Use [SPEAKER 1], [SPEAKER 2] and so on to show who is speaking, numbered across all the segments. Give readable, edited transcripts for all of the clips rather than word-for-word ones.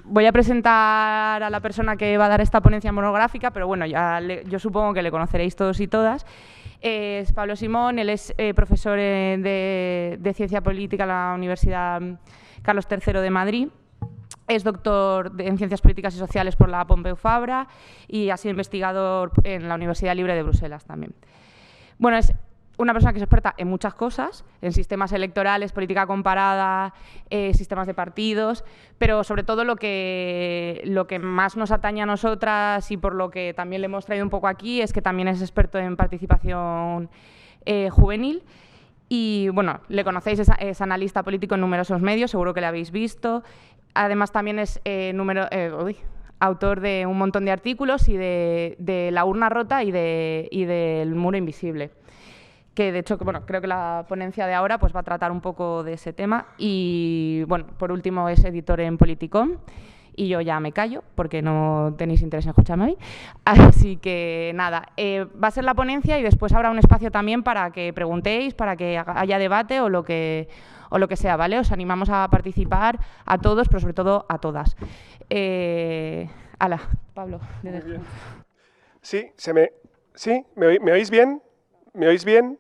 [SPEAKER 1] voy a presentar a la persona que va a dar esta ponencia monográfica, pero bueno, yo supongo que le conoceréis todos y todas. Es Pablo Simón, él es profesor de Ciencia Política en la Universidad Carlos III de Madrid. Es doctor en Ciencias Políticas y Sociales por la Pompeu Fabra y ha sido investigador en la Universidad Libre de Bruselas también. Bueno, es una persona que es experta en muchas cosas, en sistemas electorales, política comparada, sistemas de partidos, pero sobre todo lo que más nos atañe a nosotras y por lo que también le hemos traído un poco aquí es que también es experto en participación juvenil. Y bueno, le conocéis, es analista político en numerosos medios, seguro que le habéis visto. Además también es autor de un montón de artículos y de La urna rota y del muro invisible. Que de hecho, bueno, creo que la ponencia de ahora pues, va a tratar un poco de ese tema. Y bueno, por último es editor en Politicón. Y yo ya me callo porque no tenéis interés en escucharme a mí. Así que nada, va a ser la ponencia y después habrá un espacio también para que preguntéis, para que haya debate o lo que sea, ¿vale? Os animamos a participar a todos, pero sobre todo a todas. Hala, Pablo.
[SPEAKER 2] Muy bien. Sí, ¿me oís bien? ¿Me oís bien?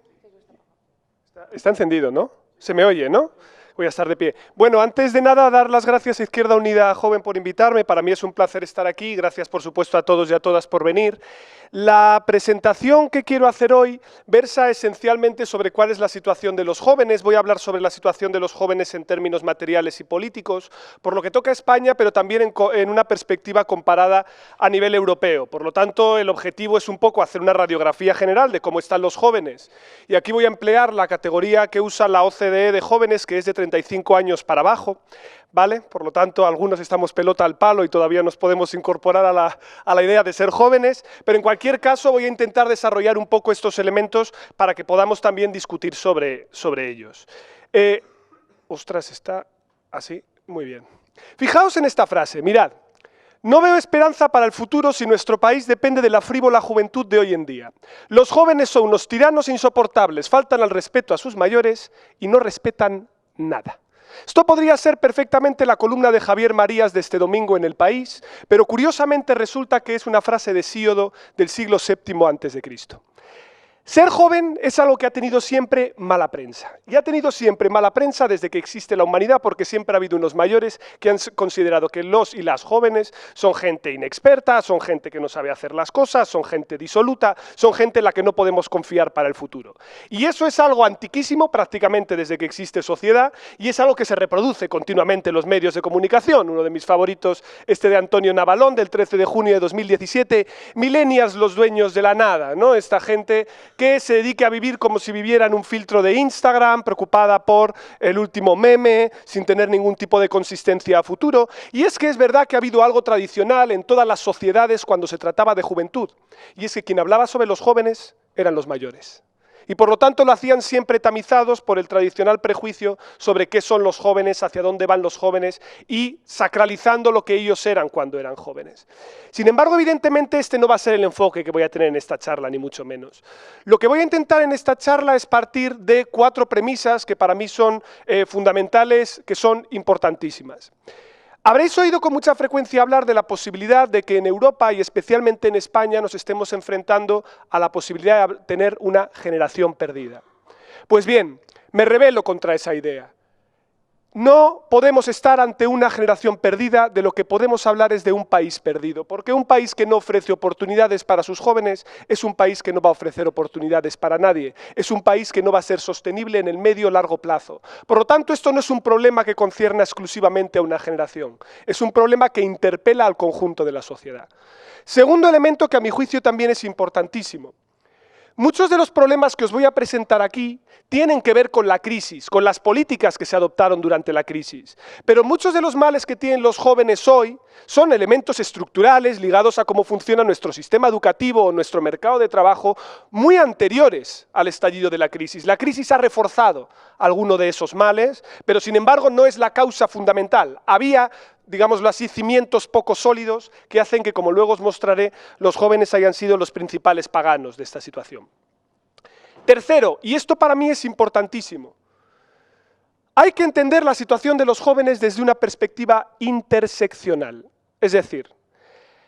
[SPEAKER 2] Está encendido, ¿no? Se me oye, ¿no? Voy a estar de pie. Bueno, antes de nada, dar las gracias a Izquierda Unida Joven por invitarme. Para mí es un placer estar aquí. Gracias, por supuesto, a todos y a todas por venir. La presentación que quiero hacer hoy versa esencialmente sobre cuál es la situación de los jóvenes. Voy a hablar sobre la situación de los jóvenes en términos materiales y políticos, por lo que toca a España, pero también en una perspectiva comparada a nivel europeo. Por lo tanto, el objetivo es un poco hacer una radiografía general de cómo están los jóvenes. Y aquí voy a emplear la categoría que usa la OCDE de jóvenes, que es de 35 años para abajo, ¿vale? Por lo tanto, algunos estamos pelota al palo y todavía nos podemos incorporar a la idea de ser jóvenes, pero en cualquier caso voy a intentar desarrollar un poco estos elementos para que podamos también discutir sobre ellos. Ostras, está así, muy bien. Fijaos en esta frase, mirad. No veo esperanza para el futuro si nuestro país depende de la frívola juventud de hoy en día. Los jóvenes son unos tiranos insoportables, faltan al respeto a sus mayores y no respetan nada. Esto podría ser perfectamente la columna de Javier Marías de este domingo en El País, pero curiosamente resulta que es una frase de Hesíodo del siglo VII a.C. Ser joven es algo que ha tenido siempre mala prensa. Y ha tenido siempre mala prensa desde que existe la humanidad, porque siempre ha habido unos mayores que han considerado que los y las jóvenes son gente inexperta, son gente que no sabe hacer las cosas, son gente disoluta, son gente en la que no podemos confiar para el futuro. Y eso es algo antiquísimo prácticamente desde que existe sociedad y es algo que se reproduce continuamente en los medios de comunicación. Uno de mis favoritos, de Antonio Navalón, del 13 de junio de 2017, millennials los dueños de la nada, ¿no? Esta gente que se dedique a vivir como si viviera en un filtro de Instagram, preocupada por el último meme, sin tener ningún tipo de consistencia a futuro. Y es que es verdad que ha habido algo tradicional en todas las sociedades cuando se trataba de juventud, y es que quien hablaba sobre los jóvenes eran los mayores. Y por lo tanto lo hacían siempre tamizados por el tradicional prejuicio sobre qué son los jóvenes, hacia dónde van los jóvenes y sacralizando lo que ellos eran cuando eran jóvenes. Sin embargo, evidentemente este no va a ser el enfoque que voy a tener en esta charla, ni mucho menos. Lo que voy a intentar en esta charla es partir de 4 premisas que para mí son fundamentales, que son importantísimas. Habréis oído con mucha frecuencia hablar de la posibilidad de que en Europa y especialmente en España nos estemos enfrentando a la posibilidad de tener una generación perdida. Pues bien, me rebelo contra esa idea. No podemos estar ante una generación perdida, de lo que podemos hablar es de un país perdido, porque un país que no ofrece oportunidades para sus jóvenes es un país que no va a ofrecer oportunidades para nadie, es un país que no va a ser sostenible en el medio o largo plazo. Por lo tanto, esto no es un problema que concierna exclusivamente a una generación, es un problema que interpela al conjunto de la sociedad. Segundo elemento que a mi juicio también es importantísimo. Muchos de los problemas que os voy a presentar aquí tienen que ver con la crisis, con las políticas que se adoptaron durante la crisis. Pero muchos de los males que tienen los jóvenes hoy son elementos estructurales ligados a cómo funciona nuestro sistema educativo o nuestro mercado de trabajo muy anteriores al estallido de la crisis. La crisis ha reforzado alguno de esos males, pero sin embargo no es la causa fundamental. Había, digámoslo así, cimientos poco sólidos que hacen que, como luego os mostraré, los jóvenes hayan sido los principales paganos de esta situación. Tercero, y esto para mí es importantísimo, Hay que entender la situación de los jóvenes desde una perspectiva interseccional. Es decir,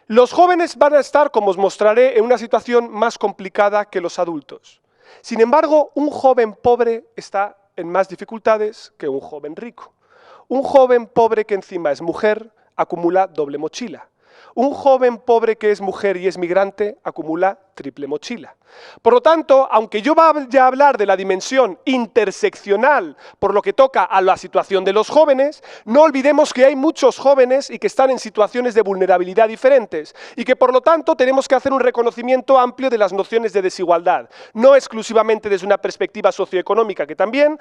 [SPEAKER 2] los jóvenes van a estar, como os mostraré, en una situación más complicada que los adultos. Sin embargo, un joven pobre está en más dificultades que un joven rico. Un joven pobre que encima es mujer acumula doble mochila. Un joven pobre que es mujer y es migrante acumula triple mochila. Por lo tanto, aunque yo vaya a hablar de la dimensión interseccional por lo que toca a la situación de los jóvenes, no olvidemos que hay muchos jóvenes y que están en situaciones de vulnerabilidad diferentes y que por lo tanto tenemos que hacer un reconocimiento amplio de las nociones de desigualdad, no exclusivamente desde una perspectiva socioeconómica, que también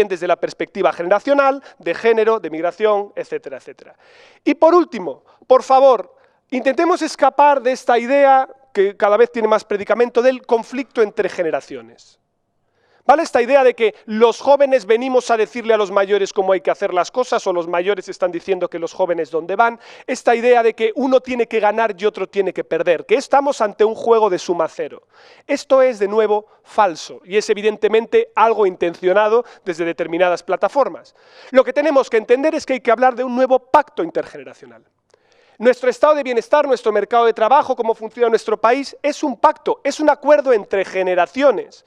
[SPEAKER 2] desde la perspectiva generacional, de género, de migración, etcétera, etcétera. Y por último, por favor, intentemos escapar de esta idea que cada vez tiene más predicamento del conflicto entre generaciones. ¿Vale? Esta idea de que los jóvenes venimos a decirle a los mayores cómo hay que hacer las cosas o los mayores están diciendo que los jóvenes dónde van. Esta idea de que uno tiene que ganar y otro tiene que perder, que estamos ante un juego de suma cero. Esto es, de nuevo, falso y es evidentemente algo intencionado desde determinadas plataformas. Lo que tenemos que entender es que hay que hablar de un nuevo pacto intergeneracional. Nuestro estado de bienestar, nuestro mercado de trabajo, cómo funciona nuestro país, es un pacto, es un acuerdo entre generaciones.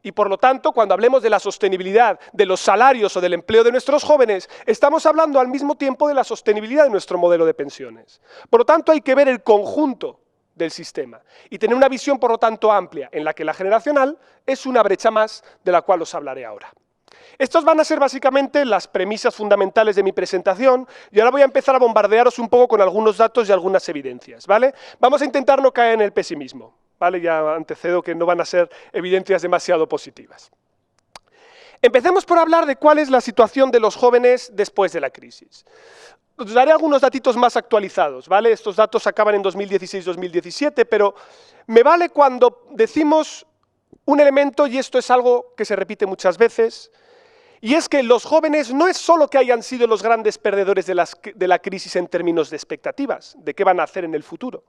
[SPEAKER 2] Y por lo tanto, cuando hablemos de la sostenibilidad de los salarios o del empleo de nuestros jóvenes, estamos hablando al mismo tiempo de la sostenibilidad de nuestro modelo de pensiones. Por lo tanto, hay que ver el conjunto del sistema y tener una visión, por lo tanto, amplia, en la que la generacional es una brecha más de la cual os hablaré ahora. Estas van a ser básicamente las premisas fundamentales de mi presentación y ahora voy a empezar a bombardearos un poco con algunos datos y algunas evidencias, ¿vale? Vamos a intentar no caer en el pesimismo, ¿vale? Ya antecedo que no van a ser evidencias demasiado positivas. Empecemos por hablar de cuál es la situación de los jóvenes después de la crisis. Os daré algunos datitos más actualizados, ¿vale? Estos datos acaban en 2016-2017, pero me vale cuando decimos un elemento, y esto es algo que se repite muchas veces, y es que los jóvenes no es solo que hayan sido los grandes perdedores de la crisis en términos de expectativas, de qué van a hacer en el futuro.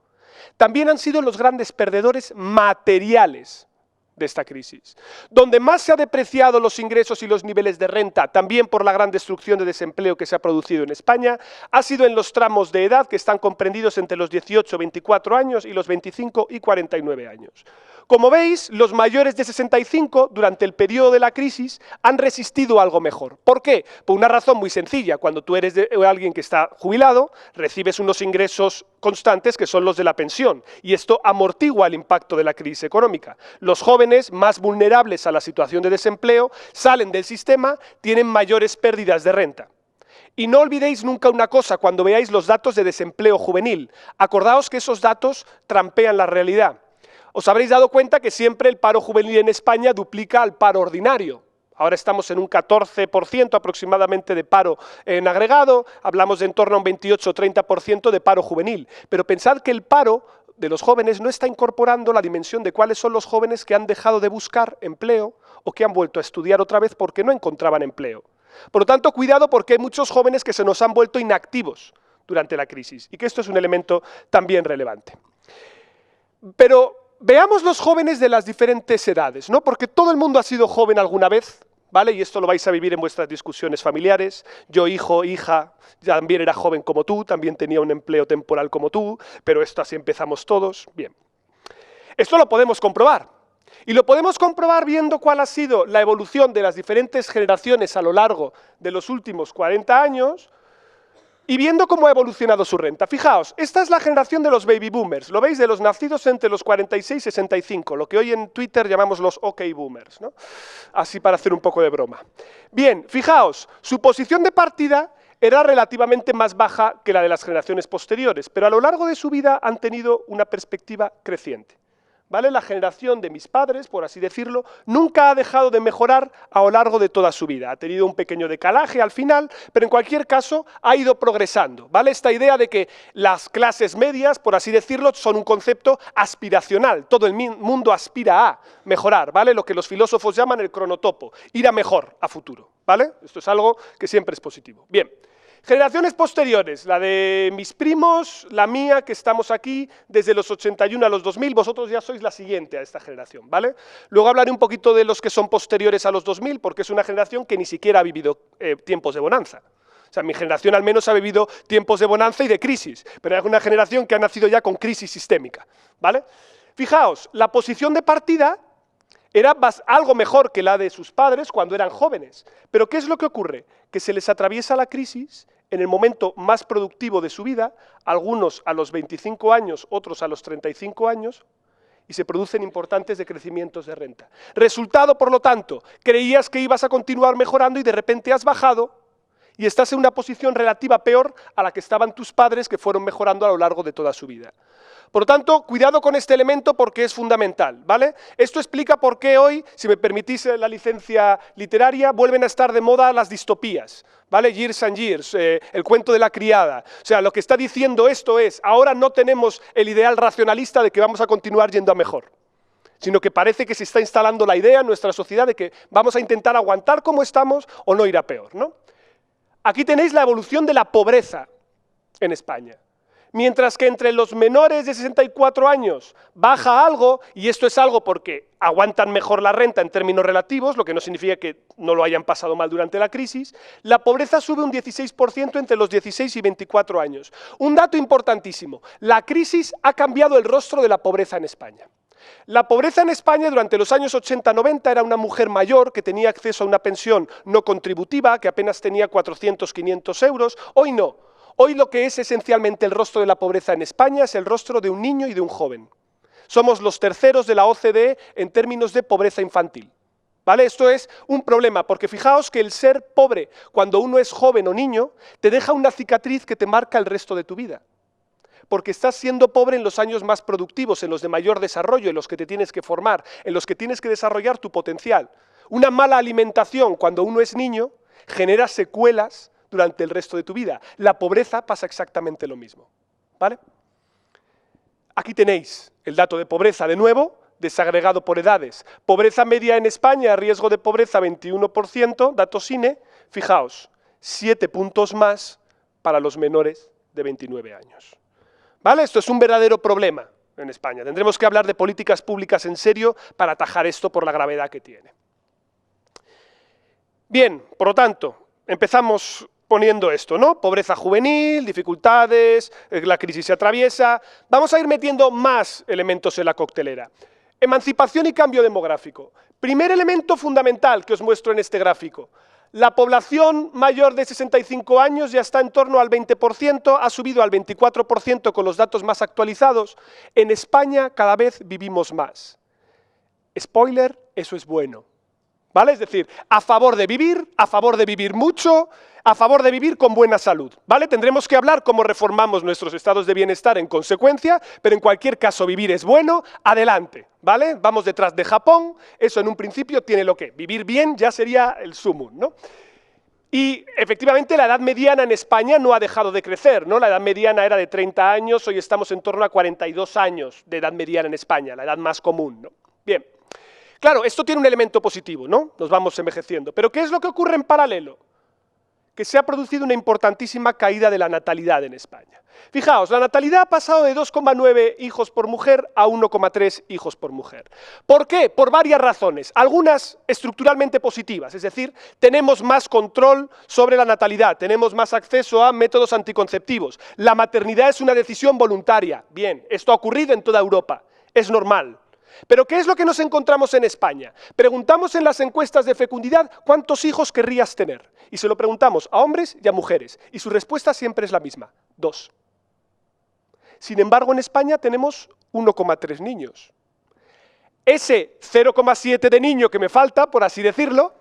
[SPEAKER 2] También han sido los grandes perdedores materiales de esta crisis. Donde más se ha depreciado los ingresos y los niveles de renta, también por la gran destrucción de desempleo que se ha producido en España, ha sido en los tramos de edad que están comprendidos entre los 18, 24 años y los 25 y 49 años. Como veis, los mayores de 65, durante el periodo de la crisis, han resistido algo mejor. ¿Por qué? Por una razón muy sencilla. Cuando tú eres alguien que está jubilado, recibes unos ingresos constantes que son los de la pensión, y esto amortigua el impacto de la crisis económica. Los jóvenes, más vulnerables a la situación de desempleo, salen del sistema, tienen mayores pérdidas de renta. Y no olvidéis nunca una cosa cuando veáis los datos de desempleo juvenil. Acordaos que esos datos trampean la realidad. Os habréis dado cuenta que siempre el paro juvenil en España duplica al paro ordinario. Ahora estamos en un 14% aproximadamente de paro en agregado, hablamos de en torno a un 28 o 30% de paro juvenil. Pero pensad que el paro de los jóvenes no está incorporando la dimensión de cuáles son los jóvenes que han dejado de buscar empleo o que han vuelto a estudiar otra vez porque no encontraban empleo. Por lo tanto, cuidado porque hay muchos jóvenes que se nos han vuelto inactivos durante la crisis y que esto es un elemento también relevante. Pero veamos los jóvenes de las diferentes edades, ¿no? Porque todo el mundo ha sido joven alguna vez, ¿vale? Y esto lo vais a vivir en vuestras discusiones familiares. Yo, hijo, hija, también era joven como tú, también tenía un empleo temporal como tú, pero esto así empezamos todos. Bien. Esto lo podemos comprobar. Y lo podemos comprobar viendo cuál ha sido la evolución de las diferentes generaciones a lo largo de los últimos 40 años, y viendo cómo ha evolucionado su renta. Fijaos, esta es la generación de los baby boomers, ¿lo veis? De los nacidos entre los 46 y 65, lo que hoy en Twitter llamamos los OK boomers, ¿no? Así para hacer un poco de broma. Bien, fijaos, su posición de partida era relativamente más baja que la de las generaciones posteriores, pero a lo largo de su vida han tenido una perspectiva creciente. ¿Vale? La generación de mis padres, por así decirlo, nunca ha dejado de mejorar a lo largo de toda su vida. Ha tenido un pequeño decalaje al final, pero en cualquier caso ha ido progresando. ¿Vale? Esta idea de que las clases medias, por así decirlo, son un concepto aspiracional. Todo el mundo aspira a mejorar, ¿vale? Lo que los filósofos llaman el cronotopo, ir a mejor, a futuro. ¿Vale? Esto es algo que siempre es positivo. Bien, Generaciones posteriores, la de mis primos, la mía, que estamos aquí desde los 81 a los 2000, vosotros ya sois la siguiente a esta generación, ¿vale? Luego hablaré un poquito de los que son posteriores a los 2000, porque es una generación que ni siquiera ha vivido tiempos de bonanza. O sea, mi generación al menos ha vivido tiempos de bonanza y de crisis, pero hay una generación que ha nacido ya con crisis sistémica, ¿vale? Fijaos, la posición de partida era algo mejor que la de sus padres cuando eran jóvenes. Pero ¿qué es lo que ocurre? Que se les atraviesa la crisis en el momento más productivo de su vida, algunos a los 25 años, otros a los 35 años, y se producen importantes decrecimientos de renta. Resultado, por lo tanto, creías que ibas a continuar mejorando y de repente has bajado y estás en una posición relativa peor a la que estaban tus padres, que fueron mejorando a lo largo de toda su vida. Por lo tanto, cuidado con este elemento porque es fundamental, ¿vale? Esto explica por qué hoy, si me permitís la licencia literaria, vuelven a estar de moda las distopías, ¿vale? Years and Years, el cuento de la criada. O sea, lo que está diciendo esto es, ahora no tenemos el ideal racionalista de que vamos a continuar yendo a mejor, sino que parece que se está instalando la idea en nuestra sociedad de que vamos a intentar aguantar como estamos o no ir a peor, ¿no? Aquí tenéis la evolución de la pobreza en España. Mientras que entre los menores de 64 años baja algo, y esto es algo porque aguantan mejor la renta en términos relativos, lo que no significa que no lo hayan pasado mal durante la crisis, la pobreza sube un 16% entre los 16 y 24 años. Un dato importantísimo, la crisis ha cambiado el rostro de la pobreza en España. La pobreza en España durante los años 80-90 era una mujer mayor que tenía acceso a una pensión no contributiva, que apenas tenía 400-500 euros, hoy no. Hoy lo que es esencialmente el rostro de la pobreza en España es el rostro de un niño y de un joven. Somos los terceros de la OCDE en términos de pobreza infantil, ¿vale? Esto es un problema, porque fijaos que el ser pobre cuando uno es joven o niño te deja una cicatriz que te marca el resto de tu vida. Porque estás siendo pobre en los años más productivos, en los de mayor desarrollo, en los que te tienes que formar, en los que tienes que desarrollar tu potencial. Una mala alimentación cuando uno es niño genera secuelas durante el resto de tu vida. La pobreza pasa exactamente lo mismo, ¿vale? Aquí tenéis el dato de pobreza de nuevo, desagregado por edades. Pobreza media en España, riesgo de pobreza 21%, datos INE, fijaos, 7 puntos más para los menores de 29 años. ¿Vale? Esto es un verdadero problema en España. Tendremos que hablar de políticas públicas en serio para atajar esto por la gravedad que tiene. Bien, por lo tanto, empezamos poniendo esto, ¿no? Pobreza juvenil, dificultades, la crisis se atraviesa. Vamos a ir metiendo más elementos en la coctelera. Emancipación y cambio demográfico. Primer elemento fundamental que os muestro en este gráfico. La población mayor de 65 años ya está en torno al 20%, ha subido al 24% con los datos más actualizados. En España cada vez vivimos más. Spoiler, eso es bueno, ¿vale? Es decir, a favor de vivir mucho, a favor de vivir con buena salud, ¿vale? Tendremos que hablar cómo reformamos nuestros estados de bienestar en consecuencia, pero en cualquier caso vivir es bueno, adelante, ¿vale? Vamos detrás de Japón, eso en un principio tiene lo que, vivir bien ya sería el sumum, ¿no? Y efectivamente la edad mediana en España no ha dejado de crecer, ¿no? La edad mediana era de 30 años, hoy estamos en torno a 42 años de edad mediana en España, la edad más común, ¿no? Bien, claro, esto tiene un elemento positivo, ¿no? Nos vamos envejeciendo, pero ¿qué es lo que ocurre en paralelo? Que se ha producido una importantísima caída de la natalidad en España. Fijaos, la natalidad ha pasado de 2,9 hijos por mujer a 1,3 hijos por mujer. ¿Por qué? Por varias razones, algunas estructuralmente positivas, es decir, tenemos más control sobre la natalidad, tenemos más acceso a métodos anticonceptivos, la maternidad es una decisión voluntaria, bien, esto ha ocurrido en toda Europa, es normal. Pero ¿qué es lo que nos encontramos en España? Preguntamos en las encuestas de fecundidad cuántos hijos querrías tener. Y se lo preguntamos a hombres y a mujeres. Y su respuesta siempre es la misma, 2. Sin embargo, en España tenemos 1,3 niños. Ese 0,7 de niño que me falta, por así decirlo,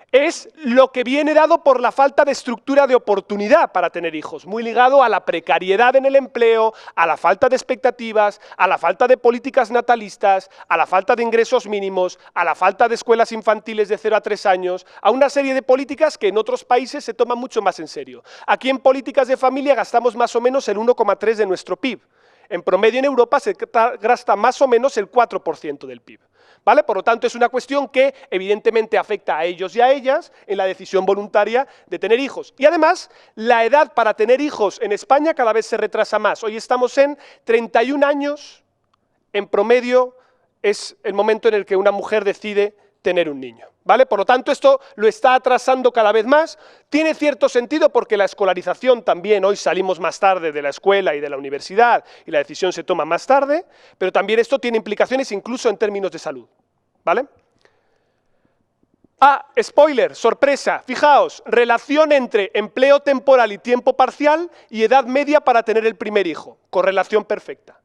[SPEAKER 2] es lo que viene dado por la falta de estructura de oportunidad para tener hijos, muy ligado a la precariedad en el empleo, a la falta de expectativas, a la falta de políticas natalistas, a la falta de ingresos mínimos, a la falta de escuelas infantiles de 0 a 3 años, a una serie de políticas que en otros países se toman mucho más en serio. Aquí en políticas de familia gastamos más o menos el 1,3 de nuestro PIB. En promedio en Europa se gasta más o menos el 4% del PIB. ¿vale? Por lo tanto, es una cuestión que evidentemente afecta a ellos y a ellas en la decisión voluntaria de tener hijos. Y además, la edad para tener hijos en España cada vez se retrasa más. Hoy estamos en 31 años, en promedio es el momento en el que una mujer decide tener un niño, ¿vale? Por lo tanto, esto lo está atrasando cada vez más. Tiene cierto sentido porque la escolarización también, hoy salimos más tarde de la escuela y de la universidad y la decisión se toma más tarde, pero también esto tiene implicaciones incluso en términos de salud, ¿vale? Ah, spoiler, sorpresa, fijaos, relación entre empleo temporal y tiempo parcial y edad media para tener el primer hijo, correlación perfecta.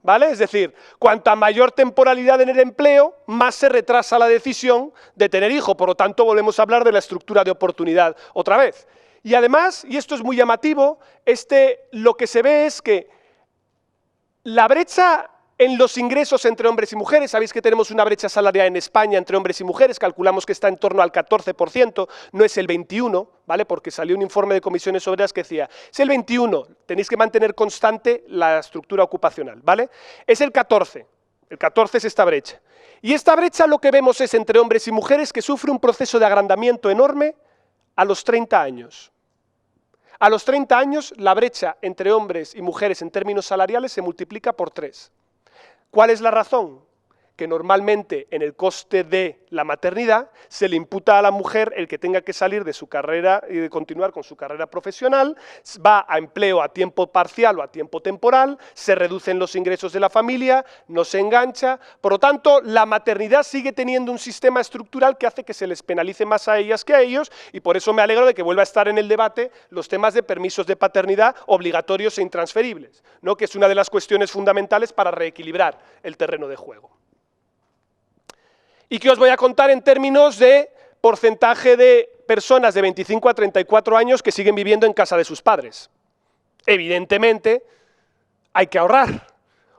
[SPEAKER 2] ¿Vale? Es decir, cuanta mayor temporalidad en el empleo, más se retrasa la decisión de tener hijo. Por lo tanto, volvemos a hablar de la estructura de oportunidad otra vez. Y además, y esto es muy llamativo, lo que se ve es que la brecha en los ingresos entre hombres y mujeres, sabéis que tenemos una brecha salarial en España entre hombres y mujeres, calculamos que está en torno al 14%, no es el 21%, ¿vale? Porque salió un informe de comisiones obreras que decía, es el 21%, tenéis que mantener constante la estructura ocupacional, ¿vale? Es el 14% es esta brecha. Y esta brecha lo que vemos es entre hombres y mujeres que sufre un proceso de agrandamiento enorme a los 30 años. A los 30 años la brecha entre hombres y mujeres en términos salariales se multiplica por 3. ¿Cuál es la razón? Que normalmente en el coste de la maternidad se le imputa a la mujer el que tenga que salir de su carrera y de continuar con su carrera profesional, va a empleo a tiempo parcial o a tiempo temporal, se reducen los ingresos de la familia, no se engancha, por lo tanto la maternidad sigue teniendo un sistema estructural que hace que se les penalice más a ellas que a ellos y por eso me alegro de que vuelva a estar en el debate los temas de permisos de paternidad obligatorios e intransferibles, ¿no? Que es una de las cuestiones fundamentales para reequilibrar el terreno de juego. ¿Y qué os voy a contar en términos de porcentaje de personas de 25 a 34 años que siguen viviendo en casa de sus padres? Evidentemente, hay que ahorrar,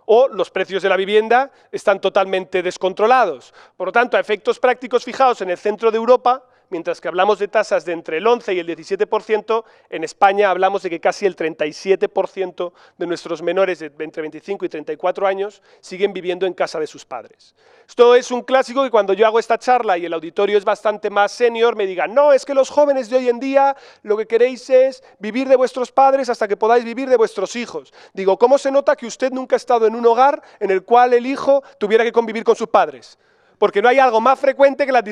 [SPEAKER 2] o los precios de la vivienda están totalmente descontrolados. Por lo tanto, a efectos prácticos, fijaos, en el centro de Europa, mientras que hablamos de tasas de entre el 11 y el 17%, en España hablamos de que casi el 37% de nuestros menores de entre 25 y 34 años siguen viviendo en casa de sus padres. Esto es un clásico que cuando yo hago esta charla y el auditorio es bastante más senior, me digan, no, es que los jóvenes de hoy en día lo que queréis es vivir de vuestros padres hasta que podáis vivir de vuestros hijos. Digo, ¿cómo se nota que usted nunca ha estado en un hogar en el cual el hijo tuviera que convivir con sus padres? Porque no hay algo más frecuente que las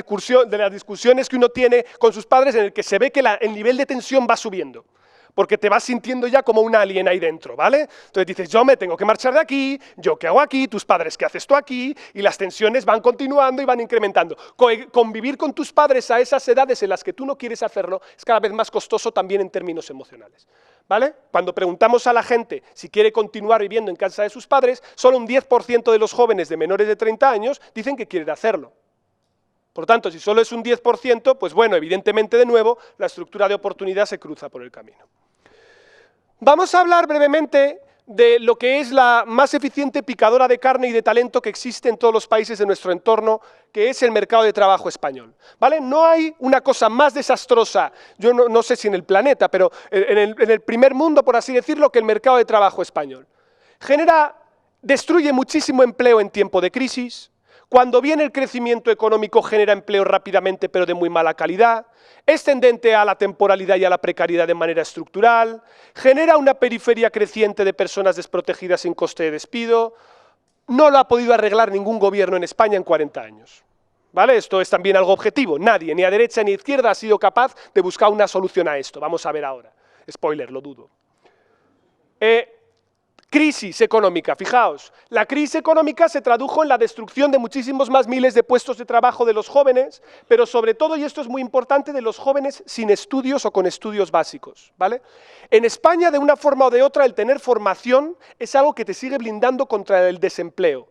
[SPEAKER 2] discusiones que uno tiene con sus padres en el que se ve que el nivel de tensión va subiendo. Porque te vas sintiendo ya como un alien ahí dentro, ¿vale? Entonces dices, yo me tengo que marchar de aquí, yo qué hago aquí, tus padres qué haces tú aquí, y las tensiones van continuando y van incrementando. Convivir con tus padres a esas edades en las que tú no quieres hacerlo es cada vez más costoso también en términos emocionales, ¿vale? Cuando preguntamos a la gente si quiere continuar viviendo en casa de sus padres, solo un 10% de los jóvenes de menores de 30 años dicen que quieren hacerlo. Por tanto, si solo es un 10%, pues bueno, evidentemente de nuevo la estructura de oportunidad se cruza por el camino. Vamos a hablar brevemente de lo que es la más eficiente picadora de carne y de talento que existe en todos los países de nuestro entorno, que es el mercado de trabajo español, ¿vale? No hay una cosa más desastrosa, yo no sé si en el planeta, pero en el primer mundo, por así decirlo, que el mercado de trabajo español. Destruye muchísimo empleo en tiempo de crisis. Cuando viene el crecimiento económico genera empleo rápidamente pero de muy mala calidad, es tendente a la temporalidad y a la precariedad de manera estructural, genera una periferia creciente de personas desprotegidas sin coste de despido, no lo ha podido arreglar ningún gobierno en España en 40 años. ¿Vale? Esto es también algo objetivo, nadie, ni a derecha ni a izquierda, ha sido capaz de buscar una solución a esto, vamos a ver ahora. Spoiler, lo dudo. Crisis económica, fijaos, la crisis económica se tradujo en la destrucción de muchísimos más miles de puestos de trabajo de los jóvenes, pero sobre todo, y esto es muy importante, de los jóvenes sin estudios o con estudios básicos, ¿vale? En España, de una forma o de otra, el tener formación es algo que te sigue blindando contra el desempleo,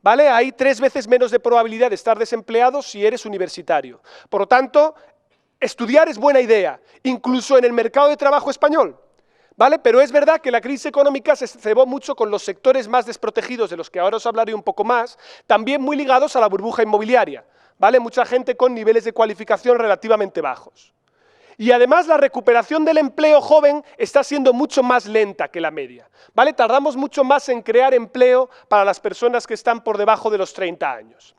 [SPEAKER 2] ¿vale? Hay 3 veces menos de probabilidad de estar desempleado si eres universitario. Por lo tanto, estudiar es buena idea, incluso en el mercado de trabajo español. ¿Vale? Pero es verdad que la crisis económica se cebó mucho con los sectores más desprotegidos, de los que ahora os hablaré un poco más, también muy ligados a la burbuja inmobiliaria, ¿vale? Mucha gente con niveles de cualificación relativamente bajos. Y además la recuperación del empleo joven está siendo mucho más lenta que la media, ¿vale? Tardamos mucho más en crear empleo para las personas que están por debajo de los 30 años.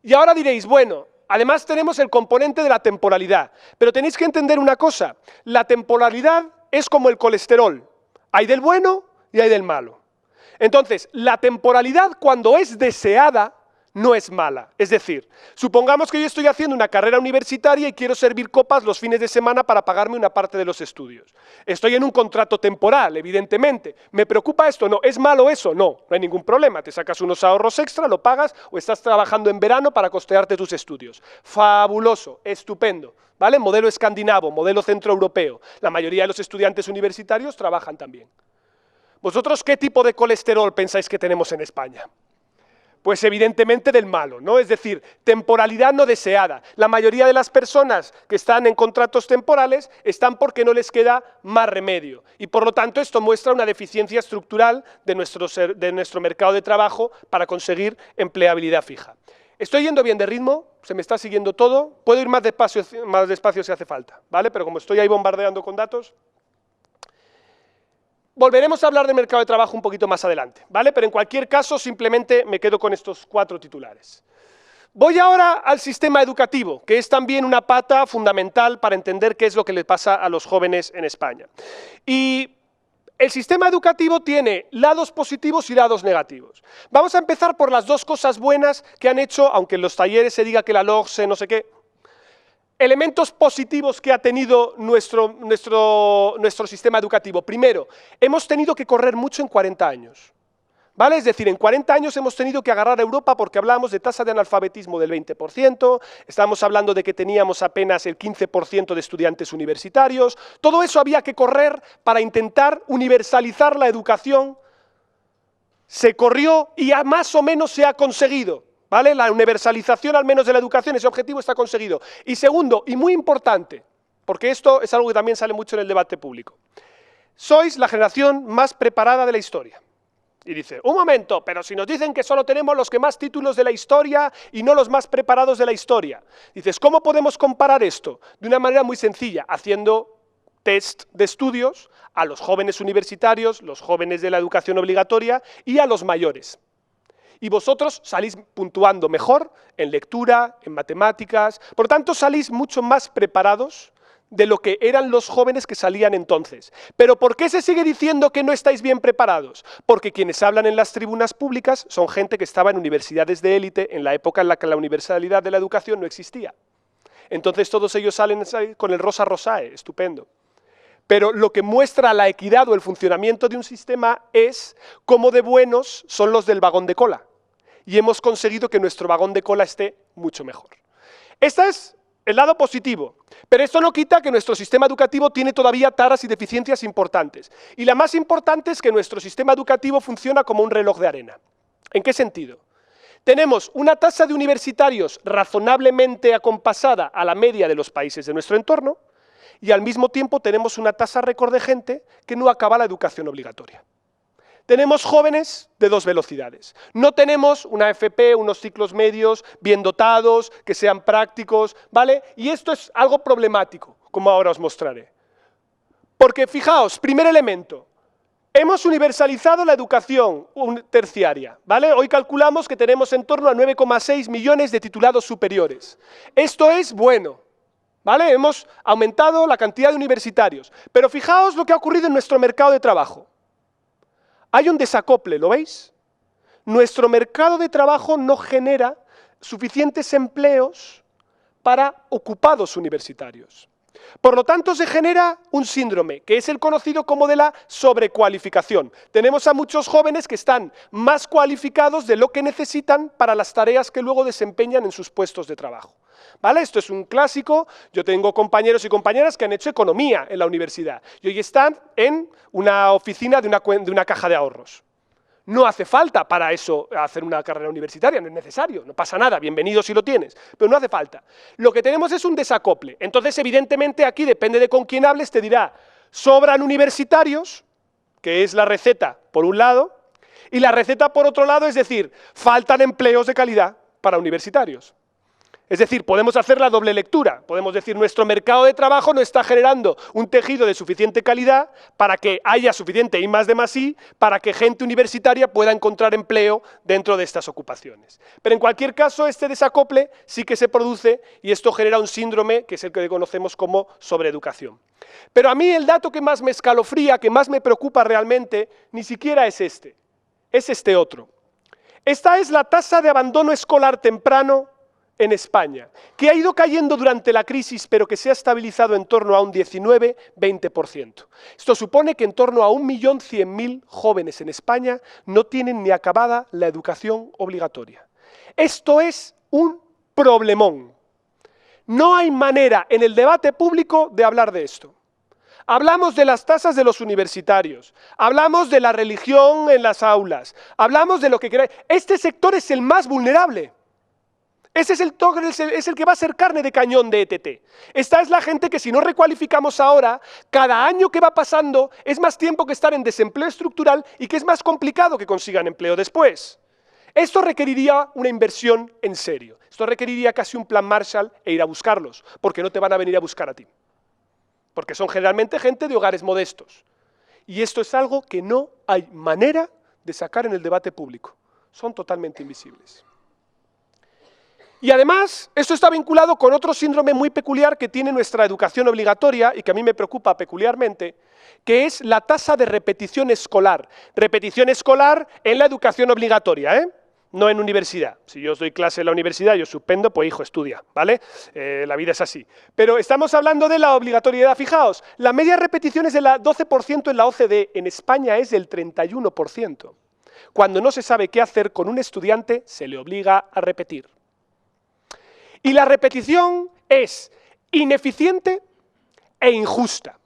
[SPEAKER 2] Y ahora diréis, bueno, además tenemos el componente de la temporalidad, pero tenéis que entender una cosa, la temporalidad es como el colesterol, hay del bueno y hay del malo. Entonces, la temporalidad cuando es deseada, no es mala. Es decir, supongamos que yo estoy haciendo una carrera universitaria y quiero servir copas los fines de semana para pagarme una parte de los estudios. Estoy en un contrato temporal, evidentemente. ¿Me preocupa esto? No. ¿Es malo eso? No, no hay ningún problema. Te sacas unos ahorros extra, lo pagas o estás trabajando en verano para costearte tus estudios. Fabuloso, estupendo. ¿Vale? Modelo escandinavo, modelo centroeuropeo. La mayoría de los estudiantes universitarios trabajan también. ¿Vosotros qué tipo de colesterol pensáis que tenemos en España? Pues evidentemente del malo, ¿no? Es decir, temporalidad no deseada. La mayoría de las personas que están en contratos temporales están porque no les queda más remedio. Y por lo tanto esto muestra una deficiencia estructural de nuestro mercado de trabajo para conseguir empleabilidad fija. ¿Estoy yendo bien de ritmo? ¿Se me está siguiendo todo? Puedo ir más despacio si hace falta, ¿vale? Pero como estoy ahí bombardeando con datos... Volveremos a hablar del mercado de trabajo un poquito más adelante, ¿vale? Pero en cualquier caso simplemente me quedo con estos 4 titulares. Voy ahora al sistema educativo, que es también una pata fundamental para entender qué es lo que le pasa a los jóvenes en España. Y el sistema educativo tiene lados positivos y lados negativos. Vamos a empezar por las 2 cosas buenas que han hecho, aunque en los talleres se diga que la LOGSE, no sé qué. Elementos positivos que ha tenido nuestro sistema educativo. Primero, hemos tenido que correr mucho en 40 años. ¿Vale? Es decir, en 40 años hemos tenido que agarrar a Europa porque hablábamos de tasa de analfabetismo del 20%, estamos hablando de que teníamos apenas el 15% de estudiantes universitarios. Todo eso había que correr para intentar universalizar la educación. Se corrió y más o menos se ha conseguido. ¿Vale? La universalización al menos de la educación, ese objetivo está conseguido. Y segundo, y muy importante, porque esto es algo que también sale mucho en el debate público, sois la generación más preparada de la historia. Y dice, un momento, pero si nos dicen que solo tenemos los que más títulos de la historia y no los más preparados de la historia. Dices, ¿cómo podemos comparar esto? De una manera muy sencilla, haciendo test de estudios a los jóvenes universitarios, los jóvenes de la educación obligatoria y a los mayores. Y vosotros salís puntuando mejor en lectura, en matemáticas, por lo tanto salís mucho más preparados de lo que eran los jóvenes que salían entonces. ¿Pero por qué se sigue diciendo que no estáis bien preparados? Porque quienes hablan en las tribunas públicas son gente que estaba en universidades de élite en la época en la que la universalidad de la educación no existía. Entonces todos ellos salen con el rosa rosae, estupendo. Pero lo que muestra la equidad o el funcionamiento de un sistema es cómo de buenos son los del vagón de cola. Y hemos conseguido que nuestro vagón de cola esté mucho mejor. Este es el lado positivo, pero esto no quita que nuestro sistema educativo tiene todavía taras y deficiencias importantes. Y la más importante es que nuestro sistema educativo funciona como un reloj de arena. ¿En qué sentido? Tenemos una tasa de universitarios razonablemente acompasada a la media de los países de nuestro entorno, y al mismo tiempo tenemos una tasa récord de gente que no acaba la educación obligatoria. Tenemos jóvenes de 2 velocidades. No tenemos una FP, unos ciclos medios bien dotados, que sean prácticos, ¿vale? Y esto es algo problemático, como ahora os mostraré. Porque fijaos, primer elemento, hemos universalizado la educación terciaria, ¿vale? Hoy calculamos que tenemos en torno a 9,6 millones de titulados superiores. Esto es bueno. ¿Vale? Hemos aumentado la cantidad de universitarios. Pero fijaos lo que ha ocurrido en nuestro mercado de trabajo. Hay un desacople, ¿lo veis? Nuestro mercado de trabajo no genera suficientes empleos para ocupados universitarios. Por lo tanto, se genera un síndrome, que es el conocido como de la sobrecualificación. Tenemos a muchos jóvenes que están más cualificados de lo que necesitan para las tareas que luego desempeñan en sus puestos de trabajo. ¿Vale? Esto es un clásico. Yo tengo compañeros y compañeras que han hecho economía en la universidad y hoy están en una oficina de una caja de ahorros. No hace falta para eso hacer una carrera universitaria, no es necesario, no pasa nada, bienvenido si lo tienes, pero no hace falta. Lo que tenemos es un desacople. Entonces, evidentemente, aquí depende de con quién hables, te dirá, sobran universitarios, que es la receta por un lado, y la receta por otro lado es decir, faltan empleos de calidad para universitarios. Es decir, podemos hacer la doble lectura. Podemos decir, nuestro mercado de trabajo no está generando un tejido de suficiente calidad para que haya suficiente I+D+I para que gente universitaria pueda encontrar empleo dentro de estas ocupaciones. Pero en cualquier caso, este desacople sí que se produce y esto genera un síndrome que es el que conocemos como sobreeducación. Pero a mí el dato que más me escalofría, que más me preocupa realmente, ni siquiera es este otro. Esta es la tasa de abandono escolar temprano en España, que ha ido cayendo durante la crisis, pero que se ha estabilizado en torno a un 19-20%. Esto supone que en torno a 1.100.000 jóvenes en España no tienen ni acabada la educación obligatoria. Esto es un problemón. No hay manera en el debate público de hablar de esto. Hablamos de las tasas de los universitarios, hablamos de la religión en las aulas, hablamos de lo que queráis. Este sector es el más vulnerable. Ese es el que va a ser carne de cañón de ETT. Esta es la gente que si no recualificamos ahora, cada año que va pasando es más tiempo que estar en desempleo estructural y que es más complicado que consigan empleo después. Esto requeriría una inversión en serio. Esto requeriría casi un plan Marshall e ir a buscarlos, porque no te van a venir a buscar a ti. Porque son generalmente gente de hogares modestos. Y esto es algo que no hay manera de sacar en el debate público. Son totalmente invisibles. Y además, esto está vinculado con otro síndrome muy peculiar que tiene nuestra educación obligatoria y que a mí me preocupa peculiarmente, que es la tasa de repetición escolar. Repetición escolar en la educación obligatoria, no en universidad. Si yo os doy clase en la universidad y os suspendo, pues hijo, estudia, ¿vale? La vida es así. Pero estamos hablando de la obligatoriedad. Fijaos, la media de repetición es del 12% en la OCDE, en España es del 31%. Cuando no se sabe qué hacer con un estudiante, se le obliga a repetir. Y la repetición es ineficiente e injusta.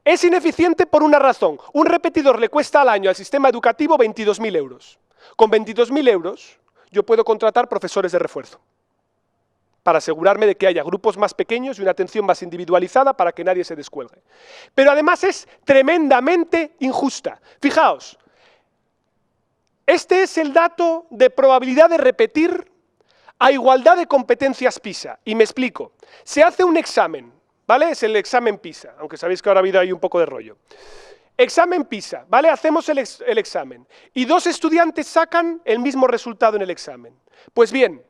[SPEAKER 2] Es ineficiente por una razón. Un repetidor le cuesta al año al sistema educativo 22.000 euros. Con 22.000 euros yo puedo contratar profesores de refuerzo para asegurarme de que haya grupos más pequeños y una atención más individualizada para que nadie se descuelgue. Pero además es tremendamente injusta. Fijaos, este es el dato de probabilidad de repetir a igualdad de competencias PISA, y me explico. Se hace un examen, ¿vale? Es el examen PISA, aunque sabéis que ahora ha habido ahí un poco de rollo. Examen PISA, ¿vale? Hacemos el examen, y dos estudiantes sacan el mismo resultado en el examen. Pues bien,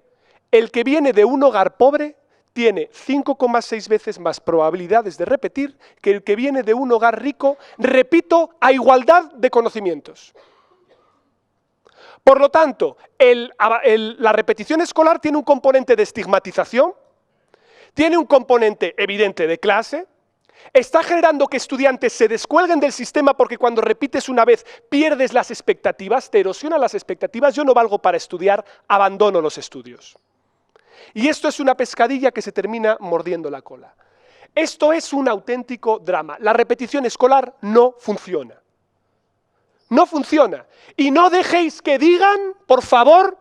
[SPEAKER 2] el que viene de un hogar pobre tiene 5,6 veces más probabilidades de repetir que el que viene de un hogar rico, repito, a igualdad de conocimientos. Por lo tanto, la repetición escolar tiene un componente de estigmatización, tiene un componente evidente de clase, está generando que estudiantes se descuelguen del sistema porque cuando repites una vez pierdes las expectativas, te erosionan las expectativas, yo no valgo para estudiar, abandono los estudios. Y esto es una pescadilla que se termina mordiendo la cola. Esto es un auténtico drama. La repetición escolar no funciona. No funciona. Y no dejéis que digan, por favor,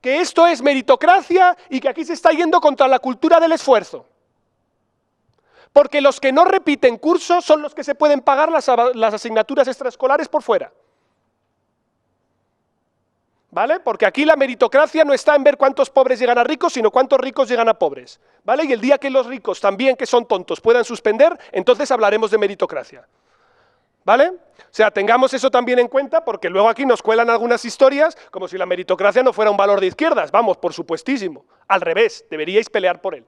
[SPEAKER 2] que esto es meritocracia y que aquí se está yendo contra la cultura del esfuerzo. Porque los que no repiten cursos son los que se pueden pagar las asignaturas extraescolares por fuera. ¿Vale? Porque aquí la meritocracia no está en ver cuántos pobres llegan a ricos, sino cuántos ricos llegan a pobres. ¿Vale? Y el día que los ricos también, que son tontos, puedan suspender, entonces hablaremos de meritocracia. ¿Vale? O sea, tengamos eso también en cuenta porque luego aquí nos cuelan algunas historias como si la meritocracia no fuera un valor de izquierdas. Vamos, por supuestísimo. Al revés, deberíais pelear por él.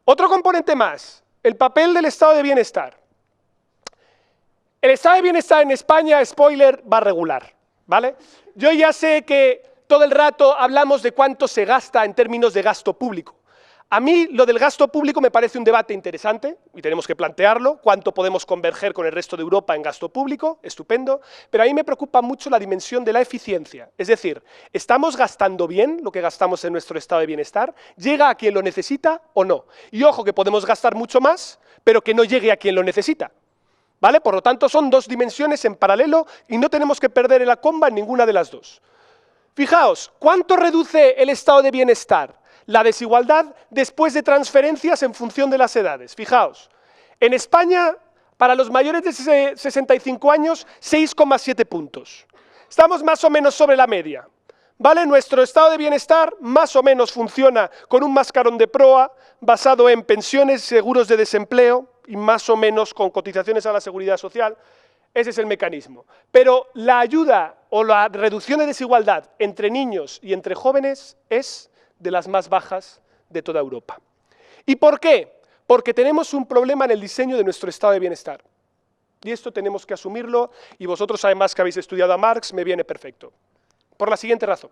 [SPEAKER 2] Otro componente más, el papel del estado de bienestar. El estado de bienestar en España, spoiler, va regular. ¿Vale? Yo ya sé que todo el rato hablamos de cuánto se gasta en términos de gasto público. A mí lo del gasto público me parece un debate interesante y tenemos que plantearlo, cuánto podemos converger con el resto de Europa en gasto público, estupendo, pero a mí me preocupa mucho la dimensión de la eficiencia, es decir, ¿estamos gastando bien lo que gastamos en nuestro estado de bienestar? ¿Llega a quien lo necesita o no? Y ojo que podemos gastar mucho más, pero que no llegue a quien lo necesita, ¿vale? Por lo tanto son dos dimensiones en paralelo y no tenemos que perder la comba en ninguna de las dos. Fijaos, ¿cuánto reduce el estado de bienestar? La desigualdad después de transferencias en función de las edades. Fijaos, en España, para los mayores de 65 años, 6,7 puntos. Estamos más o menos sobre la media, ¿Vale? Nuestro estado de bienestar más o menos funciona con un mascarón de proa basado en pensiones, seguros de desempleo y más o menos con cotizaciones a la seguridad social. Ese es el mecanismo. Pero la ayuda o la reducción de desigualdad entre niños y entre jóvenes es de las más bajas de toda Europa. ¿Y por qué? Porque tenemos un problema en el diseño de nuestro estado de bienestar. Y esto tenemos que asumirlo, y vosotros además que habéis estudiado a Marx, me viene perfecto. Por la siguiente razón.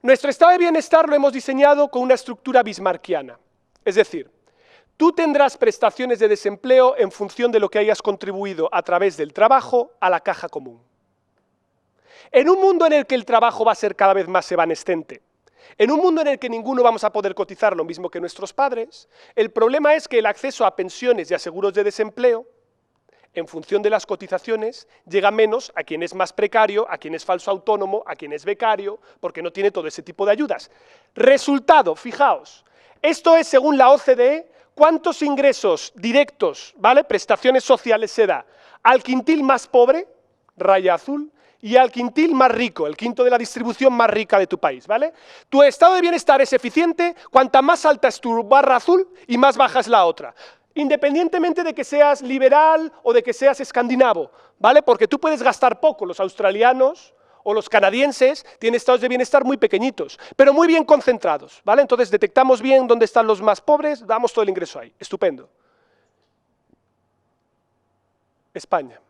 [SPEAKER 2] Nuestro estado de bienestar lo hemos diseñado con una estructura bismarckiana. Es decir, tú tendrás prestaciones de desempleo en función de lo que hayas contribuido a través del trabajo a la caja común. En un mundo en el que el trabajo va a ser cada vez más evanescente, en un mundo en el que ninguno vamos a poder cotizar lo mismo que nuestros padres, el problema es que el acceso a pensiones y a seguros de desempleo, en función de las cotizaciones, llega menos a quien es más precario, a quien es falso autónomo, a quien es becario, porque no tiene todo ese tipo de ayudas. Resultado, fijaos, esto es según la OCDE, ¿cuántos ingresos directos, ¿vale? Prestaciones sociales se da al quintil más pobre, raya azul, y al quintil más rico, el quinto de la distribución más rica de tu país, ¿vale? Tu estado de bienestar es eficiente, cuanta más alta es tu barra azul y más baja es la otra. Independientemente de que seas liberal o de que seas escandinavo, ¿vale? Porque tú puedes gastar poco, los australianos o los canadienses tienen estados de bienestar muy pequeñitos, pero muy bien concentrados, ¿vale? Entonces detectamos bien dónde están los más pobres, damos todo el ingreso ahí, estupendo. España.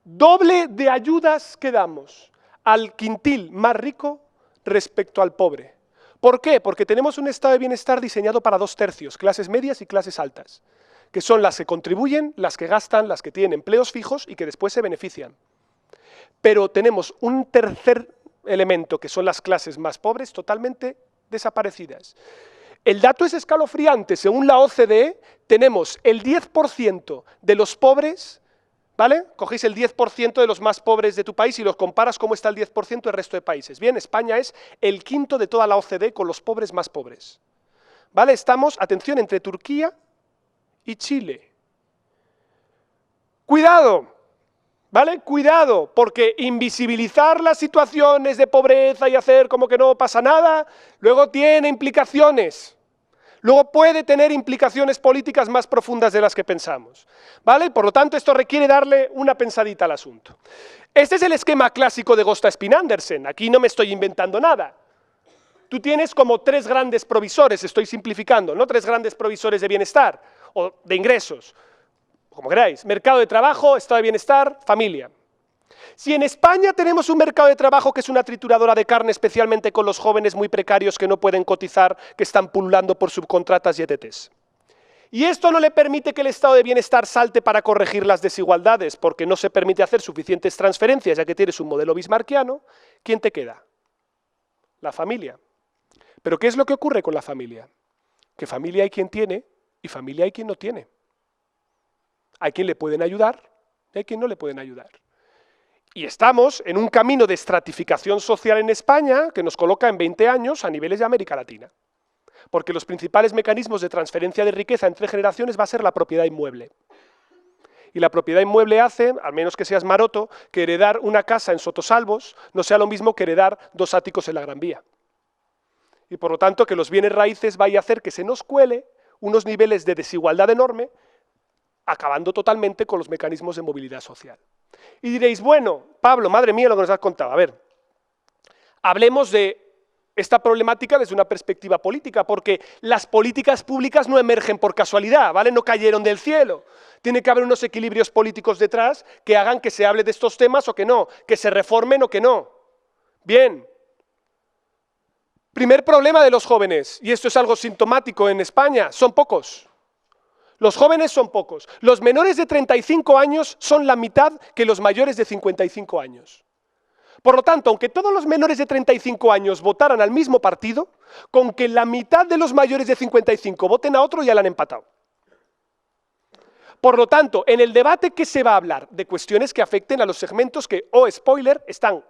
[SPEAKER 2] Doble de ayudas que damos al quintil más rico respecto al pobre. ¿Por qué? Porque tenemos un estado de bienestar diseñado para 2/3, clases medias y clases altas, que son las que contribuyen, las que gastan, las que tienen empleos fijos y que después se benefician. Pero tenemos un tercer elemento, que son las clases más pobres, totalmente desaparecidas. El dato es escalofriante. Según la OCDE, tenemos el 10% de los pobres, ¿vale? Cogéis el 10% de los más pobres de tu país y los comparas cómo está el 10% del resto de países. Bien, España es el quinto de toda la OCDE con los pobres más pobres. ¿Vale? Estamos, atención, entre Turquía y Chile. Cuidado, ¿vale? Cuidado, porque invisibilizar las situaciones de pobreza y hacer como que no pasa nada, luego tiene implicaciones. Luego puede tener implicaciones políticas más profundas de las que pensamos, ¿vale? Por lo tanto, esto requiere darle una pensadita al asunto. Este es el esquema clásico de Gösta Spin-Andersen, aquí no me estoy inventando nada. Tú tienes como 3 grandes provisores, estoy simplificando, ¿no? 3 grandes provisores de bienestar, o de ingresos, como queráis, mercado de trabajo, estado de bienestar, familia. Si en España tenemos un mercado de trabajo que es una trituradora de carne, especialmente con los jóvenes muy precarios que no pueden cotizar, que están pululando por subcontratas y ETTs. Y esto no le permite que el estado de bienestar salte para corregir las desigualdades, porque no se permite hacer suficientes transferencias, ya que tienes un modelo bismarckiano, ¿quién te queda? La familia. ¿Pero qué es lo que ocurre con la familia? Que familia hay quien tiene y familia hay quien no tiene. Hay quien le pueden ayudar y hay quien no le pueden ayudar. Y estamos en un camino de estratificación social en España que nos coloca en 20 años a niveles de América Latina. Porque los principales mecanismos de transferencia de riqueza entre generaciones va a ser la propiedad inmueble. Y la propiedad inmueble hace, al menos que seas maroto, que heredar una casa en Sotosalvos no sea lo mismo que heredar 2 áticos en la Gran Vía. Y por lo tanto que los bienes raíces vaya a hacer que se nos cuele unos niveles de desigualdad enorme, acabando totalmente con los mecanismos de movilidad social. Y diréis, bueno, Pablo, madre mía lo que nos has contado. A ver, hablemos de esta problemática desde una perspectiva política, porque las políticas públicas no emergen por casualidad, ¿vale? No cayeron del cielo. Tiene que haber unos equilibrios políticos detrás que hagan que se hable de estos temas o que no, que se reformen o que no. Bien. Primer problema de los jóvenes, y esto es algo sintomático en España, son pocos. Los jóvenes son pocos. Los menores de 35 años son la mitad que los mayores de 55 años. Por lo tanto, aunque todos los menores de 35 años votaran al mismo partido, con que la mitad de los mayores de 55 voten a otro ya la han empatado. Por lo tanto, en el debate que se va a hablar de cuestiones que afecten a los segmentos que, spoiler, están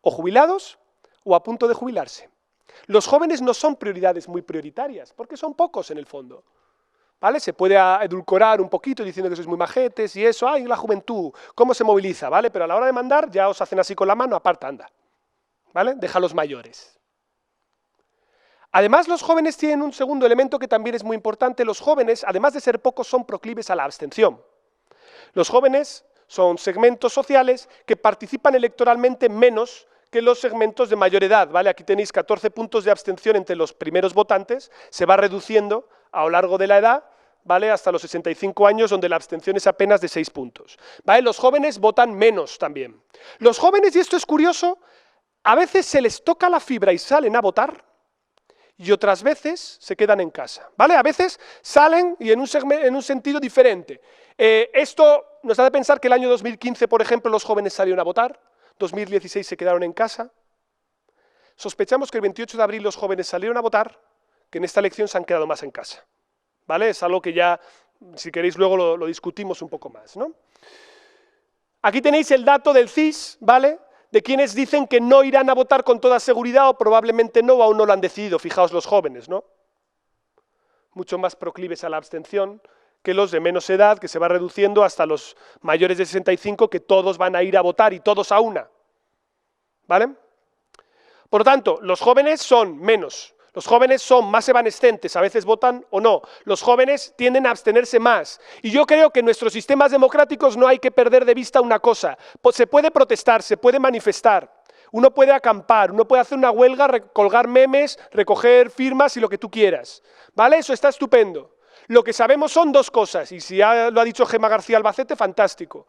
[SPEAKER 2] o jubilados o a punto de jubilarse. Los jóvenes no son prioridades muy prioritarias, porque son pocos en el fondo. ¿vale? Se puede edulcorar un poquito diciendo que sois muy majetes y eso, ¡ay, la juventud! ¿Cómo se moviliza? ¿Vale? Pero a la hora de mandar ya os hacen así con la mano, aparta, anda, ¿vale? Deja a los mayores. Además, los jóvenes tienen un segundo elemento que también es muy importante. Los jóvenes, además de ser pocos, son proclives a la abstención. Los jóvenes son segmentos sociales que participan electoralmente menos que los segmentos de mayor edad, ¿vale? Aquí tenéis 14 puntos de abstención entre los primeros votantes, se va reduciendo a lo largo de la edad, ¿vale? Hasta los 65 años, donde la abstención es apenas de 6 puntos, ¿vale? Los jóvenes votan menos también. Los jóvenes, y esto es curioso, a veces se les toca la fibra y salen a votar, y otras veces se quedan en casa, ¿vale? A veces salen y en un sentido diferente. Esto nos hace pensar que el año 2015, por ejemplo, los jóvenes salieron a votar, 2016 se quedaron en casa. Sospechamos que el 28 de abril los jóvenes salieron a votar, que en esta elección se han quedado más en casa, ¿vale? Es algo que ya, si queréis, luego lo discutimos un poco más, ¿no? Aquí tenéis el dato del CIS, ¿vale? De quienes dicen que no irán a votar con toda seguridad o probablemente no, o aún no lo han decidido, fijaos los jóvenes, ¿no? Mucho más proclives a la abstención que los de menos edad, que se va reduciendo hasta los mayores de 65, que todos van a ir a votar y todos a una, ¿vale? Por lo tanto, los jóvenes son menos, los jóvenes son más evanescentes, a veces votan o no, los jóvenes tienden a abstenerse más. Y yo creo que en nuestros sistemas democráticos no hay que perder de vista una cosa, se puede protestar, se puede manifestar, uno puede acampar, uno puede hacer una huelga, colgar memes, recoger firmas y lo que tú quieras, ¿vale? Eso está estupendo. Lo que sabemos son dos cosas, y si ya lo ha dicho Gemma García Albacete, fantástico,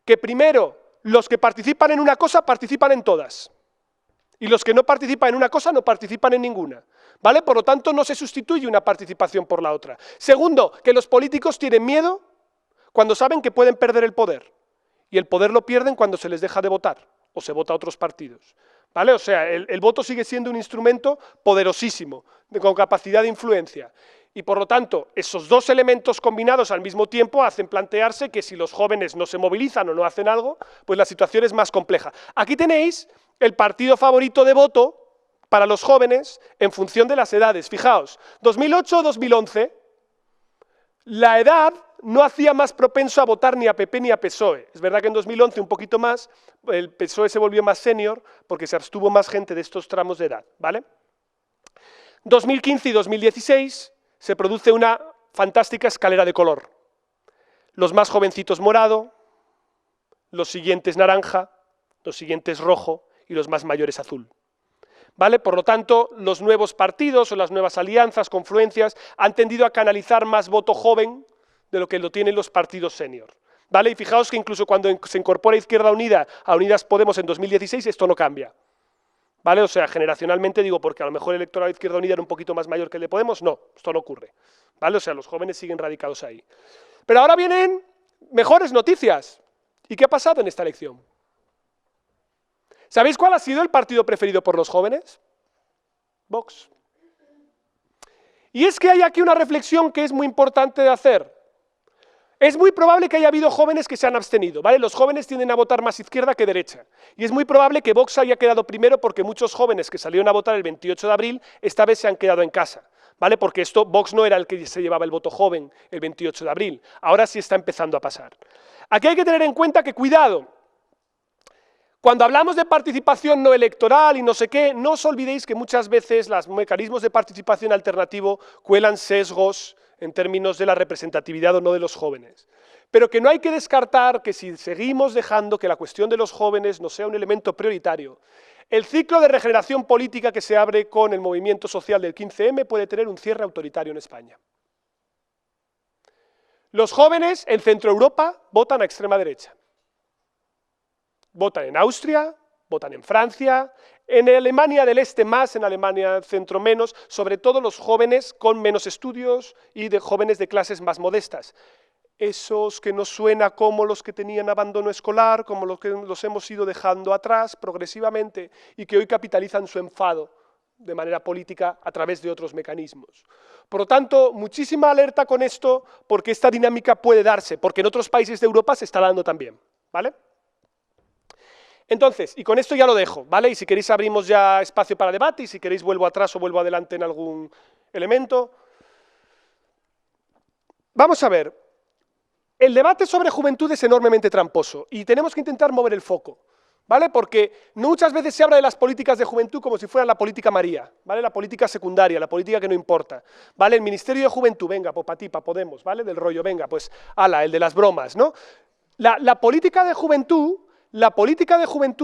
[SPEAKER 2] que primero, los que participan en una cosa participan en todas. Y los que no participan en una cosa no participan en ninguna, ¿vale? Por lo tanto, no se sustituye una participación por la otra. Segundo, que los políticos tienen miedo cuando saben que pueden perder el poder. Y el poder lo pierden cuando se les deja de votar, o se vota a otros partidos, ¿vale? O sea, el voto sigue siendo un instrumento poderosísimo, con capacidad de influencia. Y por lo tanto, esos dos elementos combinados al mismo tiempo hacen plantearse que si los jóvenes no se movilizan o no hacen algo, pues la situación es más compleja. Aquí tenéis el partido favorito de voto para los jóvenes en función de las edades. Fijaos, 2008-2011, la edad no hacía más propenso a votar ni a PP ni a PSOE. Es verdad que en 2011 un poquito más, el PSOE se volvió más senior porque se abstuvo más gente de estos tramos de edad, ¿vale? 2015 y 2016 se produce una fantástica escalera de color. Los más jovencitos morado, los siguientes naranja, los siguientes rojo y los más mayores azul. ¿Vale? Por lo tanto, los nuevos partidos o las nuevas alianzas, confluencias, han tendido a canalizar más voto joven de lo que lo tienen los partidos senior. ¿Vale? Y fijaos que incluso cuando se incorpora Izquierda Unida a Unidas Podemos en 2016, esto no cambia. ¿Vale? O sea, generacionalmente digo, porque a lo mejor el electorado de Izquierda Unida era un poquito más mayor que el de Podemos, no, esto no ocurre. ¿Vale? O sea, los jóvenes siguen radicados ahí. Pero ahora vienen mejores noticias. ¿Y qué ha pasado en esta elección? ¿Sabéis cuál ha sido el partido preferido por los jóvenes? Vox. Y es que hay aquí una reflexión que es muy importante de hacer. Es muy probable que haya habido jóvenes que se han abstenido, ¿vale? Los jóvenes tienden a votar más izquierda que derecha. Y es muy probable que Vox haya quedado primero porque muchos jóvenes que salieron a votar el 28 de abril, esta vez se han quedado en casa, ¿vale? Porque Vox no era el que se llevaba el voto joven el 28 de abril. Ahora sí está empezando a pasar. Aquí hay que tener en cuenta que, cuidado, cuando hablamos de participación no electoral y no sé qué, no os olvidéis que muchas veces los mecanismos de participación alternativo cuelan sesgos en términos de la representatividad o no de los jóvenes. Pero que no hay que descartar que si seguimos dejando que la cuestión de los jóvenes no sea un elemento prioritario, el ciclo de regeneración política que se abre con el movimiento social del 15M puede tener un cierre autoritario en España. Los jóvenes en Centro Europa votan a extrema derecha. Votan en Austria, votan en Francia, en Alemania del Este más, en Alemania Centro menos, sobre todo los jóvenes con menos estudios y de jóvenes de clases más modestas. Esos que nos suena como los que tenían abandono escolar, como los que los hemos ido dejando atrás progresivamente y que hoy capitalizan su enfado de manera política a través de otros mecanismos. Por lo tanto, muchísima alerta con esto porque esta dinámica puede darse, porque en otros países de Europa se está dando también, ¿vale? Entonces, y con esto ya lo dejo, ¿vale? Y si queréis abrimos ya espacio para debate, y si queréis vuelvo atrás o vuelvo adelante en algún elemento. vamos a ver, el debate sobre juventud es enormemente tramposo y tenemos que intentar mover el foco, ¿vale? Porque muchas veces se habla de las políticas de juventud como si fuera la política María, ¿vale? La política secundaria, la política que no importa, ¿vale? El Ministerio de Juventud, venga, pues para ti, para Podemos, ¿vale? Del rollo, venga, pues, ala, el de las bromas, ¿no? La política de juventud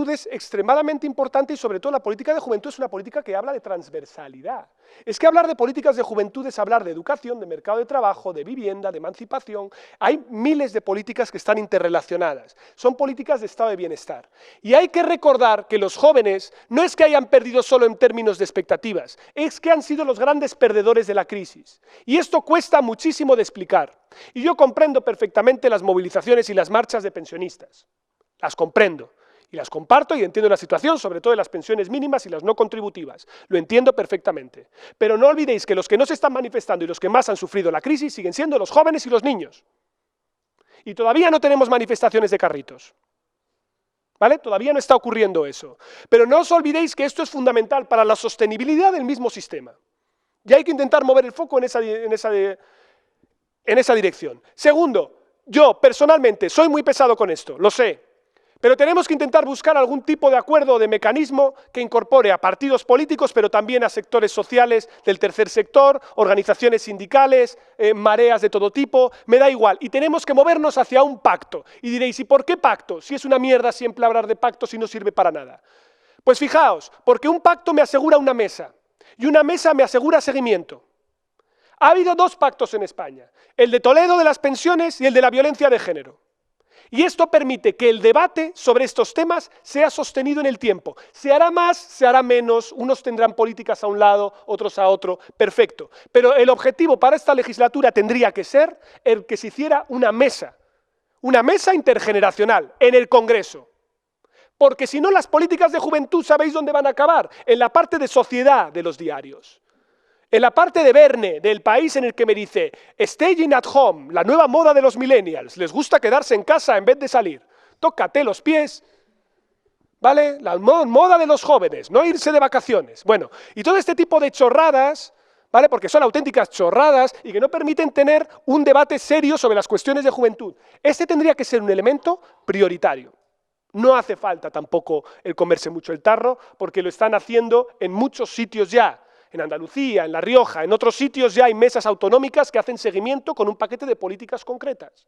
[SPEAKER 2] es extremadamente importante y sobre todo la política de juventud es una política que habla de transversalidad. Es que hablar de políticas de juventud es hablar de educación, de mercado de trabajo, de vivienda, de emancipación. Hay miles de políticas que están interrelacionadas. Son políticas de estado de bienestar. Y hay que recordar que los jóvenes no es que hayan perdido solo en términos de expectativas, es que han sido los grandes perdedores de la crisis. Y esto cuesta muchísimo de explicar. Y yo comprendo perfectamente las movilizaciones y las marchas de pensionistas. Las comprendo y las comparto y entiendo la situación, sobre todo de las pensiones mínimas y las no contributivas. Lo entiendo perfectamente. Pero no olvidéis que los que no se están manifestando y los que más han sufrido la crisis siguen siendo los jóvenes y los niños. Y todavía no tenemos manifestaciones de carritos. ¿Vale? Todavía no está ocurriendo eso. Pero no os olvidéis que esto es fundamental para la sostenibilidad del mismo sistema. Y hay que intentar mover el foco en esa dirección. Segundo, yo personalmente soy muy pesado con esto, lo sé. Pero tenemos que intentar buscar algún tipo de acuerdo o de mecanismo que incorpore a partidos políticos, pero también a sectores sociales del tercer sector, organizaciones sindicales, mareas de todo tipo, me da igual. Y tenemos que movernos hacia un pacto. Y diréis, ¿y por qué pacto? Si es una mierda siempre hablar de pactos y no sirve para nada. Pues fijaos, porque un pacto me asegura una mesa, y una mesa me asegura seguimiento. Ha habido dos pactos en España, el de Toledo de las pensiones y el de la violencia de género. Y esto permite que el debate sobre estos temas sea sostenido en el tiempo. Se hará más, se hará menos, unos tendrán políticas a un lado, otros a otro, perfecto. Pero el objetivo para esta legislatura tendría que ser el que se hiciera una mesa intergeneracional en el Congreso. Porque si no, las políticas de juventud, ¿sabéis dónde van a acabar? En la parte de sociedad de los diarios. En la parte de Verne, del País, en el que me dice staying at home, la nueva moda de los millennials, les gusta quedarse en casa en vez de salir. Tócate los pies, ¿vale? La moda de los jóvenes, no irse de vacaciones. Bueno, y todo este tipo de chorradas, ¿vale? Porque son auténticas chorradas y que no permiten tener un debate serio sobre las cuestiones de juventud. Este tendría que ser un elemento prioritario. No hace falta tampoco el comerse mucho el tarro, porque lo están haciendo en muchos sitios ya. En Andalucía, en La Rioja, en otros sitios ya hay mesas autonómicas que hacen seguimiento con un paquete de políticas concretas.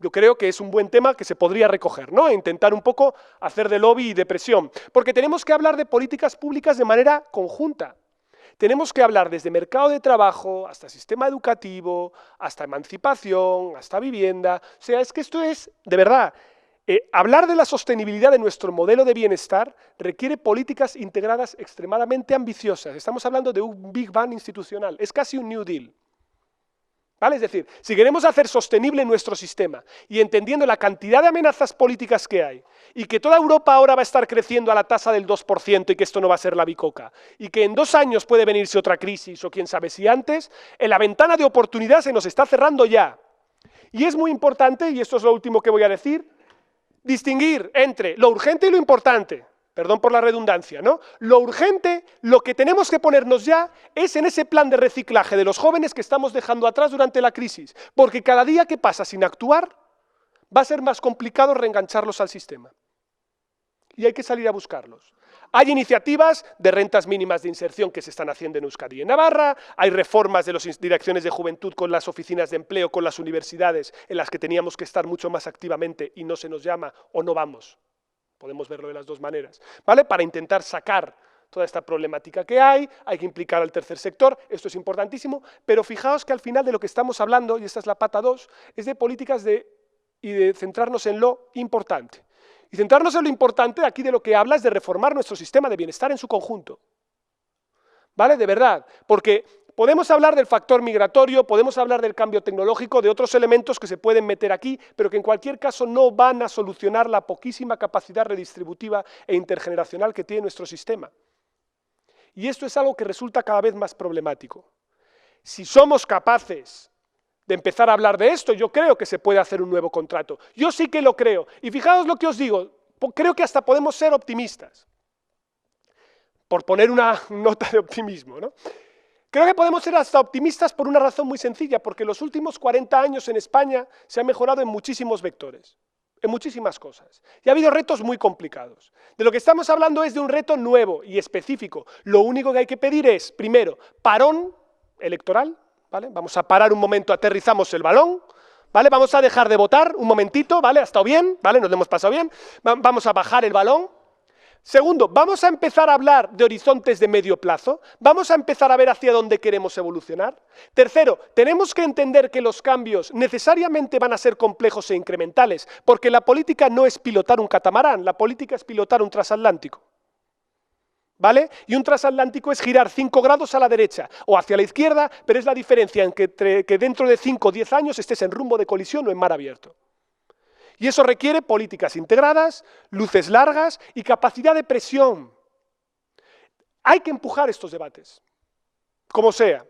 [SPEAKER 2] Yo creo que es un buen tema que se podría recoger, ¿no? E intentar un poco hacer de lobby y de presión, porque tenemos que hablar de políticas públicas de manera conjunta. Tenemos que hablar desde mercado de trabajo, hasta sistema educativo, hasta emancipación, hasta vivienda. O sea, es que esto es, de verdad, hablar de la sostenibilidad de nuestro modelo de bienestar requiere políticas integradas extremadamente ambiciosas. Estamos hablando de un Big Bang institucional, es casi un New Deal. ¿Vale? Es decir, si queremos hacer sostenible nuestro sistema y entendiendo la cantidad de amenazas políticas que hay y que toda Europa ahora va a estar creciendo a la tasa del 2% y que esto no va a ser la bicoca y que en 2 años puede venirse otra crisis o quién sabe si antes, la ventana de oportunidad se nos está cerrando ya. Y es muy importante, y esto es lo último que voy a decir, distinguir entre lo urgente y lo importante. Perdón por la redundancia, ¿no? Lo urgente, lo que tenemos que ponernos ya es en ese plan de reciclaje de los jóvenes que estamos dejando atrás durante la crisis, porque cada día que pasa sin actuar va a ser más complicado reengancharlos al sistema. Y hay que salir a buscarlos. Hay iniciativas de rentas mínimas de inserción que se están haciendo en Euskadi y en Navarra, hay reformas de las direcciones de juventud con las oficinas de empleo, con las universidades, en las que teníamos que estar mucho más activamente y no se nos llama o no vamos. Podemos verlo de las dos maneras, ¿vale? Para intentar sacar toda esta problemática que hay que implicar al tercer sector, esto es importantísimo, pero fijaos que al final de lo que estamos hablando, y esta es la pata 2, es de políticas y de centrarnos en lo importante. Y centrarnos en lo importante, aquí de lo que habla es de reformar nuestro sistema de bienestar en su conjunto. ¿Vale? De verdad, porque podemos hablar del factor migratorio, podemos hablar del cambio tecnológico, de otros elementos que se pueden meter aquí, pero que en cualquier caso no van a solucionar la poquísima capacidad redistributiva e intergeneracional que tiene nuestro sistema. Y esto es algo que resulta cada vez más problemático. Si somos capaces de empezar a hablar de esto, yo creo que se puede hacer un nuevo contrato. Yo sí que lo creo. Y fijaos lo que os digo, creo que hasta podemos ser optimistas. Por poner una nota de optimismo, ¿no? Creo que podemos ser hasta optimistas por una razón muy sencilla, porque en los últimos 40 años en España se ha mejorado en muchísimos vectores, en muchísimas cosas. Y ha habido retos muy complicados. De lo que estamos hablando es de un reto nuevo y específico. Lo único que hay que pedir es, primero, parón electoral, ¿vale? Vamos a parar un momento, aterrizamos el balón, ¿vale? Vamos a dejar de votar un momentito, ¿vale? Ha estado bien, ¿vale? Nos lo hemos pasado bien. Vamos a bajar el balón. Segundo, vamos a empezar a hablar de horizontes de medio plazo, vamos a empezar a ver hacia dónde queremos evolucionar. Tercero, tenemos que entender que los cambios necesariamente van a ser complejos e incrementales, porque la política no es pilotar un catamarán, la política es pilotar un transatlántico. ¿Vale? Y un transatlántico es girar 5 grados a la derecha o hacia la izquierda, pero es la diferencia en que dentro de 5 o 10 años estés en rumbo de colisión o en mar abierto. Y eso requiere políticas integradas, luces largas y capacidad de presión. Hay que empujar estos debates, como sea.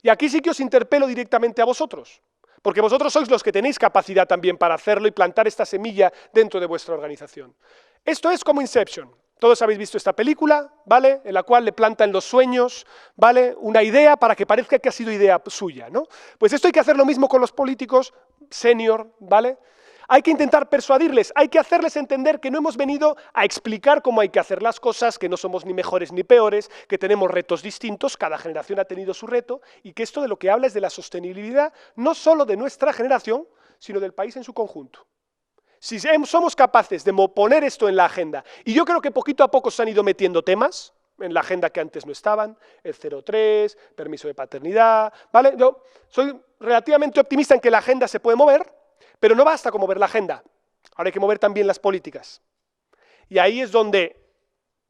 [SPEAKER 2] Y aquí sí que os interpelo directamente a vosotros, porque vosotros sois los que tenéis capacidad también para hacerlo y plantar esta semilla dentro de vuestra organización. Esto es como Inception. Todos habéis visto esta película, ¿vale? En la cual le plantan los sueños, ¿vale? Una idea para que parezca que ha sido idea suya, ¿no? Pues esto hay que hacer lo mismo con los políticos senior, ¿vale? Hay que intentar persuadirles, hay que hacerles entender que no hemos venido a explicar cómo hay que hacer las cosas, que no somos ni mejores ni peores, que tenemos retos distintos, cada generación ha tenido su reto, y que esto de lo que habla es de la sostenibilidad, no solo de nuestra generación, sino del país en su conjunto. Si somos capaces de poner esto en la agenda, y yo creo que poquito a poco se han ido metiendo temas en la agenda que antes no estaban, el 03, permiso de paternidad, ¿vale? Yo soy relativamente optimista en que la agenda se puede mover, pero no basta con mover la agenda, ahora hay que mover también las políticas. Y ahí es donde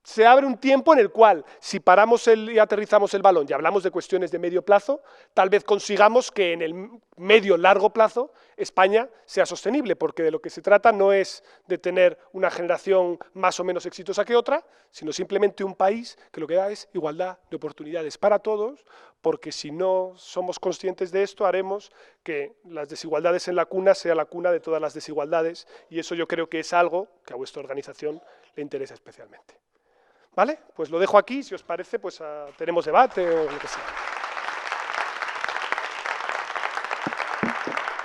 [SPEAKER 2] se abre un tiempo en el cual, si paramos y aterrizamos el balón y hablamos de cuestiones de medio plazo, tal vez consigamos que en el medio-largo plazo España sea sostenible, porque de lo que se trata no es de tener una generación más o menos exitosa que otra, sino simplemente un país que lo que da es igualdad de oportunidades para todos, porque si no somos conscientes de esto, haremos que las desigualdades en la cuna sea la cuna de todas las desigualdades, y eso yo creo que es algo que a vuestra organización le interesa especialmente. ¿Vale? Pues lo dejo aquí, si os parece, pues tenemos debate o lo que sea.